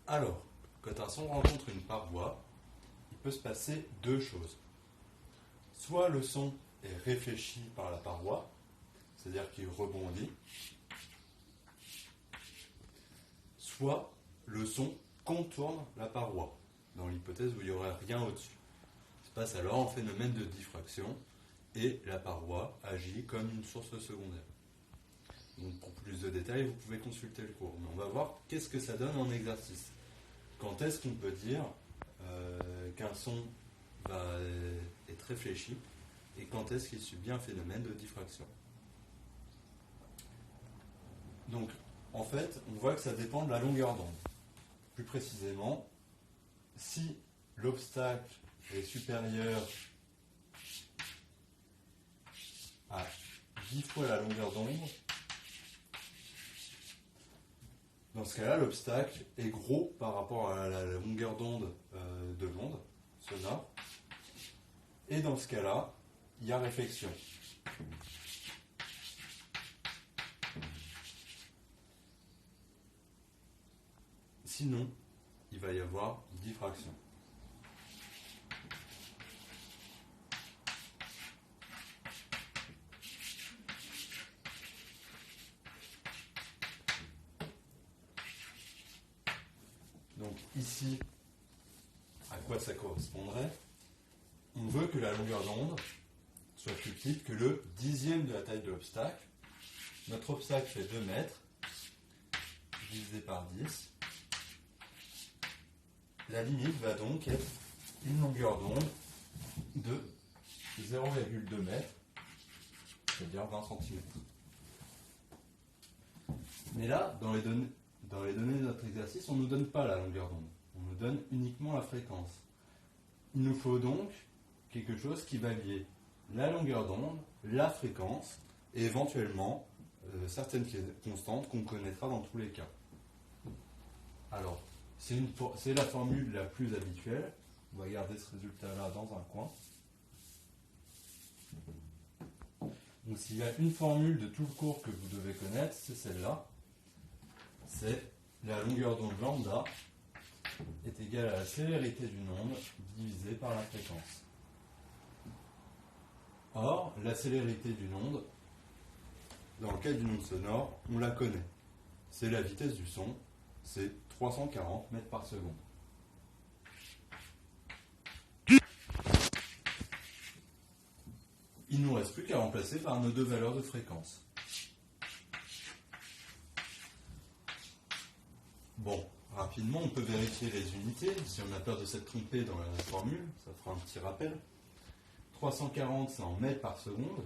Alors, quand un son rencontre une paroi, il peut se passer deux choses. Soit le son est réfléchi par la paroi, c'est-à-dire qu'il rebondit, soit le son contourne la paroi, dans l'hypothèse où il n'y aurait rien au-dessus. Il se passe alors un phénomène de diffraction et la paroi agit comme une source secondaire. Donc pour plus de détails, vous pouvez consulter le cours. Mais on va voir qu'est-ce que ça donne en exercice. Quand est-ce qu'on peut dire qu'un son est réfléchi et quand est-ce qu'il subit un phénomène de diffraction. Donc en fait, on voit que ça dépend de la longueur d'onde. Plus précisément, si l'obstacle est supérieur à 10 fois la longueur d'onde, dans ce cas-là, l'obstacle est gros par rapport à la longueur d'onde de l'onde sonore. Et dans ce cas-là, il y a réflexion. Sinon, il va y avoir diffraction. Donc ici, à quoi ça correspondrait? On veut que la longueur d'onde soit plus petite que le dixième de la taille de l'obstacle. Notre obstacle fait 2 mètres, divisé par 10. La limite va donc être une longueur d'onde de 0,2 mètres, c'est-à-dire 20 cm. Mais là, dans les données de notre exercice, on ne nous donne pas la longueur d'onde, on nous donne uniquement la fréquence. Il nous faut donc quelque chose qui va lier la longueur d'onde, la fréquence et éventuellement certaines constantes qu'on connaîtra dans tous les cas. Alors, c'est la formule la plus habituelle. On va garder ce résultat-là dans un coin. Donc s'il y a une formule de tout le cours que vous devez connaître, c'est celle-là. C'est la longueur d'onde lambda est égale à la célérité d'une onde divisée par la fréquence. Or, la célérité d'une onde, dans le cas d'une onde sonore, on la connaît. C'est la vitesse du son, c'est 340 mètres par seconde. Il ne nous reste plus qu'à remplacer par nos deux valeurs de fréquence. Bon, rapidement, on peut vérifier les unités. Si on a peur de s'être trompé dans la formule, ça fera un petit rappel. 340, c'est en mètres par seconde.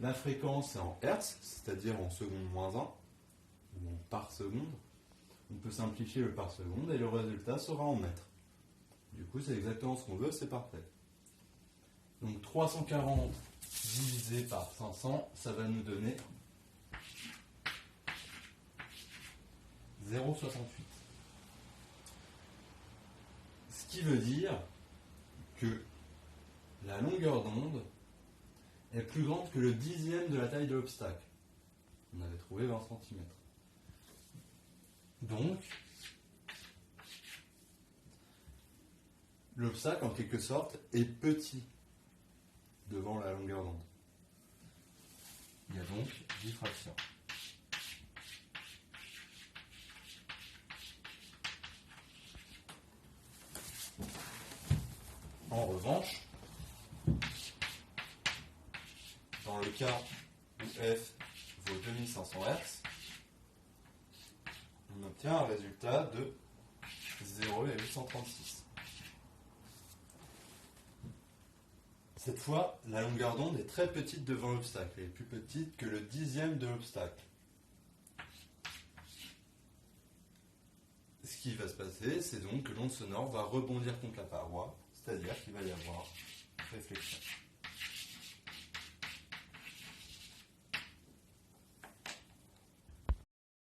La fréquence, c'est en hertz, c'est-à-dire en seconde moins 1, ou en par seconde. On peut simplifier le par seconde et le résultat sera en mètres. Du coup, c'est exactement ce qu'on veut, c'est parfait. Donc 340 divisé par 500, ça va nous donner 0,68. Ce qui veut dire que la longueur d'onde est plus grande que le dixième de la taille de l'obstacle. On avait trouvé 20 cm. Donc, l'obstacle, en quelque sorte, est petit devant la longueur d'onde. Il y a donc diffraction. En revanche, dans le cas où f vaut 2500 Hz, on obtient un résultat de 0,836. Cette fois, la longueur d'onde est très petite devant l'obstacle, elle est plus petite que le dixième de l'obstacle. Ce qui va se passer, c'est donc que l'onde sonore va rebondir contre la paroi, c'est-à-dire qu'il va y avoir réflexion.